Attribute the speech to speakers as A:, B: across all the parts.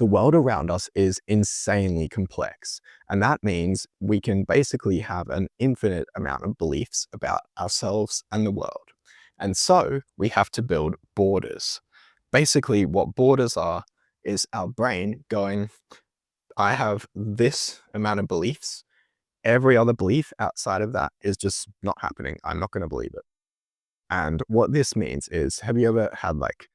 A: The world around us is insanely complex, and that means we can basically have an infinite amount of beliefs about ourselves and the world. And so we have to build borders. Basically, what borders are is our brain going, I have this amount of beliefs. Every other belief outside of that is just not happening. I'm not going to believe it. And what this means is, have you ever had like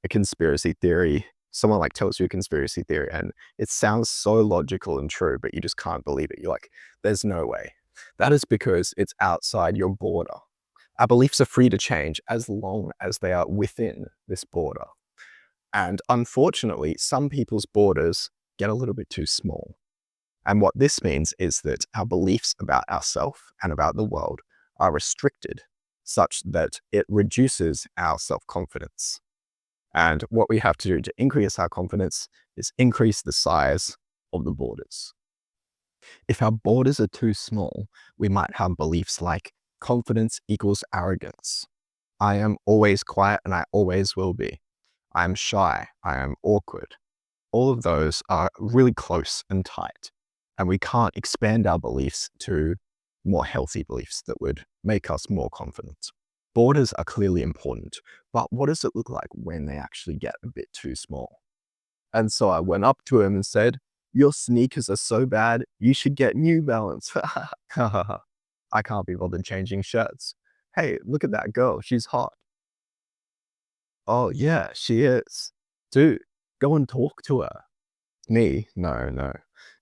A: a conspiracy theory? Someone like tells you a conspiracy theory and it sounds so logical and true, but you just can't believe it. You're like, there's no way. That is because it's outside your border. Our beliefs are free to change as long as they are within this border. And unfortunately, some people's borders get a little bit too small. And what this means is that our beliefs about ourselves and about the world are restricted such that it reduces our self-confidence. And what we have to do to increase our confidence is increase the size of the borders. If our borders are too small, we might have beliefs like confidence equals arrogance. I am always quiet and I always will be. I am shy. I am awkward. All of those are really close and tight, and we can't expand our beliefs to more healthy beliefs that would make us more confident. Borders are clearly important, but what does it look like when they actually get a bit too small? And so I went up to him and said, your sneakers are so bad, you should get New Balance. I can't be bothered changing shirts. Hey, look at that girl, she's hot. Oh yeah, she is. Dude, go and talk to her. Me? No, no.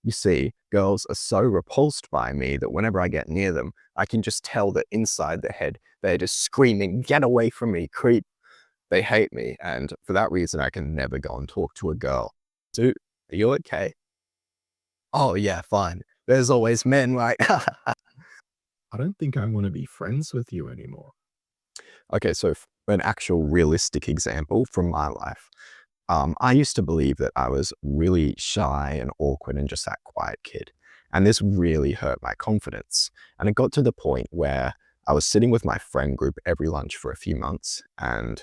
A: You see, girls are so repulsed by me that whenever I get near them, I can just tell that inside their head, they're just screaming, get away from me, creep. They hate me, and for that reason, I can never go and talk to a girl. Dude, are you okay? Oh yeah, fine. There's always men like, I don't think I want to be friends with you anymore. Okay, so an actual realistic example from my life. I used to believe that I was really shy and awkward and just that quiet kid. And this really hurt my confidence. And it got to the point where I was sitting with my friend group every lunch for a few months. And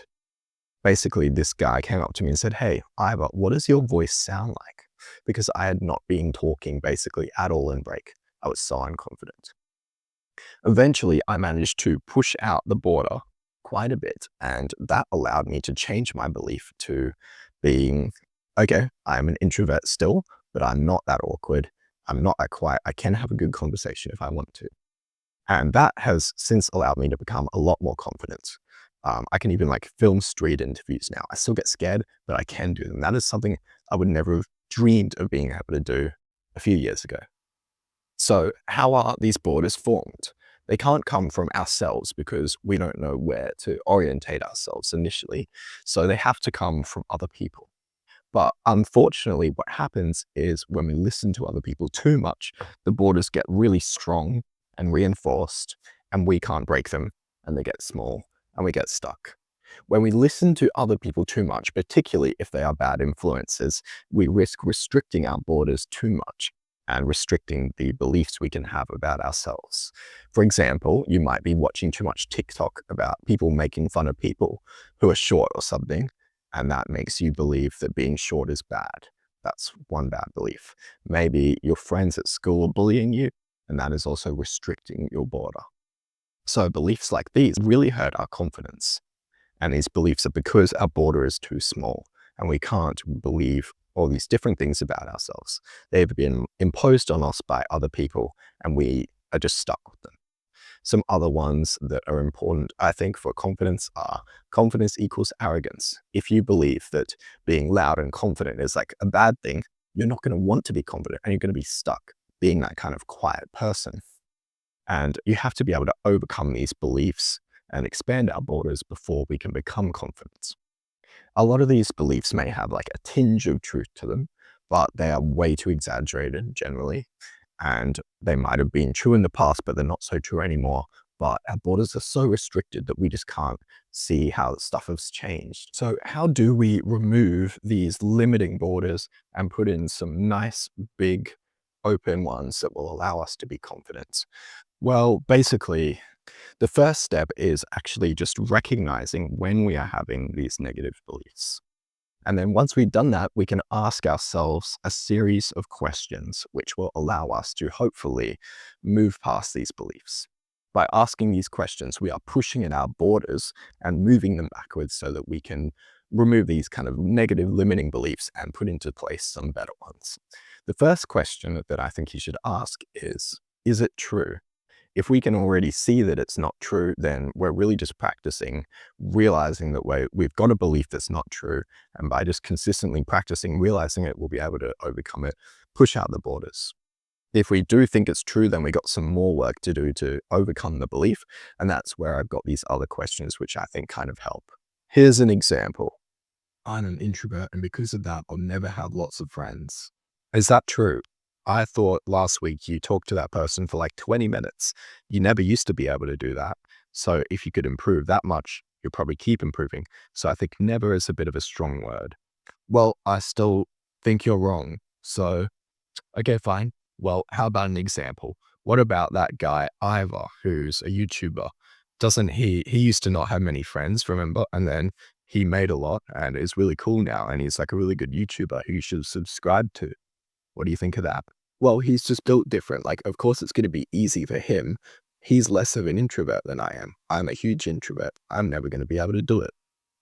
A: basically this guy came up to me and said, hey, Ivor, what does your voice sound like? Because I had not been talking basically at all in break. I was so unconfident. Eventually, I managed to push out the border quite a bit, and that allowed me to change my belief to being, okay, I'm an introvert still, but I'm not that awkward. I'm not that quiet. I can have a good conversation if I want to. And that has since allowed me to become a lot more confident. I can even like film street interviews now. I still get scared, but I can do them. That is something I would never have dreamed of being able to do a few years ago. So how are these borders formed? They can't come from ourselves because we don't know where to orientate ourselves initially. So they have to come from other people. But unfortunately, what happens is when we listen to other people too much, the borders get really strong and reinforced, and we can't break them, and they get small, and we get stuck. When we listen to other people too much, particularly if they are bad influences, we risk restricting our borders too much and restricting the beliefs we can have about ourselves. For example, you might be watching too much TikTok about people making fun of people who are short or something, and that makes you believe that being short is bad. That's one bad belief. Maybe your friends at school are bullying you, and that is also restricting your border. So beliefs like these really hurt our confidence. And these beliefs are because our border is too small and we can't believe all these different things about ourselves. They've been imposed on us by other people and we are just stuck with them. Some other ones that are important, I think, for confidence are confidence equals arrogance. If you believe that being loud and confident is like a bad thing, you're not going to want to be confident and you're going to be stuck being that kind of quiet person. And you have to be able to overcome these beliefs and expand our borders before we can become confident. A lot of these beliefs may have like a tinge of truth to them, but they are way too exaggerated generally. And they might have been true in the past, but they're not so true anymore. But our borders are so restricted that we just can't see how stuff has changed. So how do we remove these limiting borders and put in some nice, big, open ones that will allow us to be confident? Well, basically, the first step is actually just recognizing when we are having these negative beliefs. And then once we've done that, we can ask ourselves a series of questions, which will allow us to hopefully move past these beliefs. By asking these questions, we are pushing in our borders and moving them backwards so that we can remove these kind of negative limiting beliefs and put into place some better ones. The first question that I think you should ask is it true? If we can already see that it's not true, then we're really just practicing realizing that we've got a belief that's not true. And by just consistently practicing realizing it, we'll be able to overcome it, push out the borders. If we do think it's true, then we got some more work to do to overcome the belief. And that's where I've got these other questions, which I think kind of help. Here's an example. I'm an introvert, and because of that, I'll never have lots of friends. Is that true? I thought last week you talked to that person for like 20 minutes. You never used to be able to do that. So if you could improve that much, you'll probably keep improving. So I think never is a bit of a strong word. Well, I still think you're wrong. So, okay, fine. Well, how about an example? What about that guy, Ivor, who's a YouTuber? Doesn't he used to not have many friends, remember? And then he made a lot and is really cool now. And he's like a really good YouTuber who you should subscribe to. What do you think of that? Well, he's just built different. Like, of course, it's going to be easy for him. He's less of an introvert than I am. I'm a huge introvert. I'm never going to be able to do it.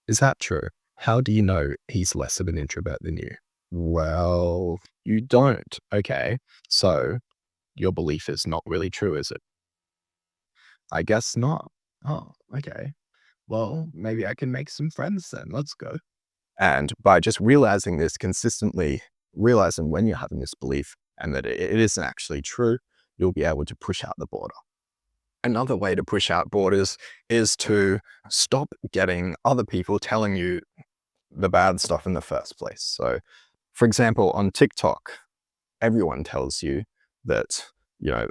A: Is that true? How do you know he's less of an introvert than you? Well, you don't. Okay. So your belief is not really true, is it? I guess not. Oh, okay. Well, maybe I can make some friends then. Let's go. And by just realizing this consistently, realizing when you're having this belief and that it isn't actually true, you'll be able to push out the border. Another way to push out borders is to stop getting other people telling you the bad stuff in the first place. So, for example, on TikTok, everyone tells you that,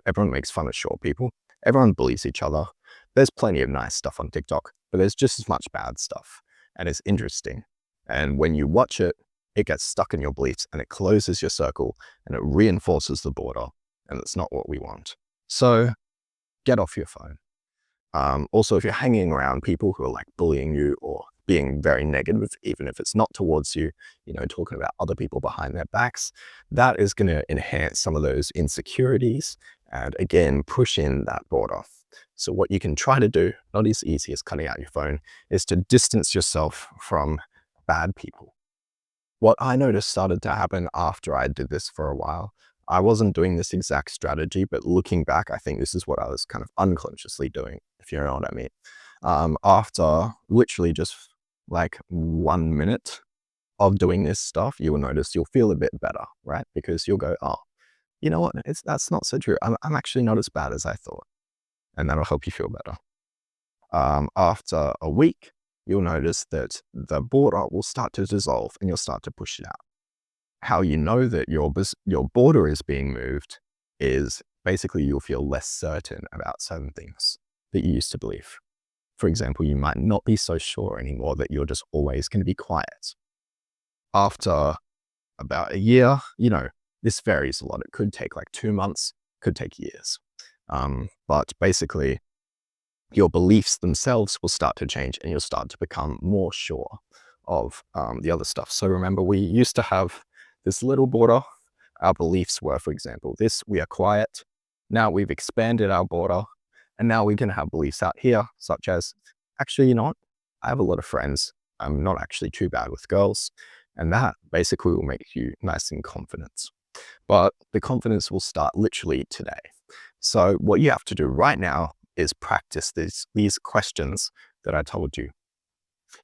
A: everyone makes fun of short people. Everyone bullies each other. There's plenty of nice stuff on TikTok, but there's just as much bad stuff. And it's interesting. And when you watch it, it gets stuck in your beliefs and it closes your circle and it reinforces the border. And that's not what we want. So get off your phone. Also, if you're hanging around people who are like bullying you or being very negative, even if it's not towards you, talking about other people behind their backs, that is going to enhance some of those insecurities and again, push in that border. So what you can try to do, not as easy as cutting out your phone, is to distance yourself from bad people. What I noticed started to happen after I did this for a while. I wasn't doing this exact strategy, but looking back, I think this is what I was kind of unconsciously doing, if you know what I mean. After literally just like 1 minute of doing this stuff, you will notice you'll feel a bit better, right? Because you'll go, oh, you know what? That's not so true. I'm actually not as bad as I thought. And that'll help you feel better. After a week, you'll notice that the border will start to dissolve and you'll start to push it out. How you know that your border is being moved is basically you'll feel less certain about certain things that you used to believe. For example, you might not be so sure anymore that you're just always going to be quiet. After about a year, this varies a lot. It could take like 2 months, could take years. But basically, your beliefs themselves will start to change and you'll start to become more sure of the other stuff. So remember, we used to have this little border. Our beliefs were, for example, we are quiet. Now we've expanded our border and now we can have beliefs out here, such as, actually, I have a lot of friends. I'm not actually too bad with girls. And that basically will make you nice and confident. But the confidence will start literally today. So what you have to do right now is practice these questions that I told you.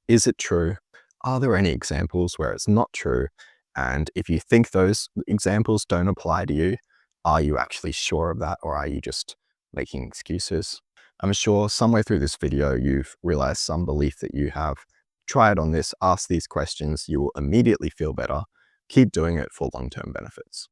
A: Is it true? Are there any examples where it's not true? And if you think those examples don't apply to you, are you actually sure of that? Or are you just making excuses? I'm sure somewhere through this video, you've realized some belief that you have. Try it on this, ask these questions. You will immediately feel better. Keep doing it for long-term benefits.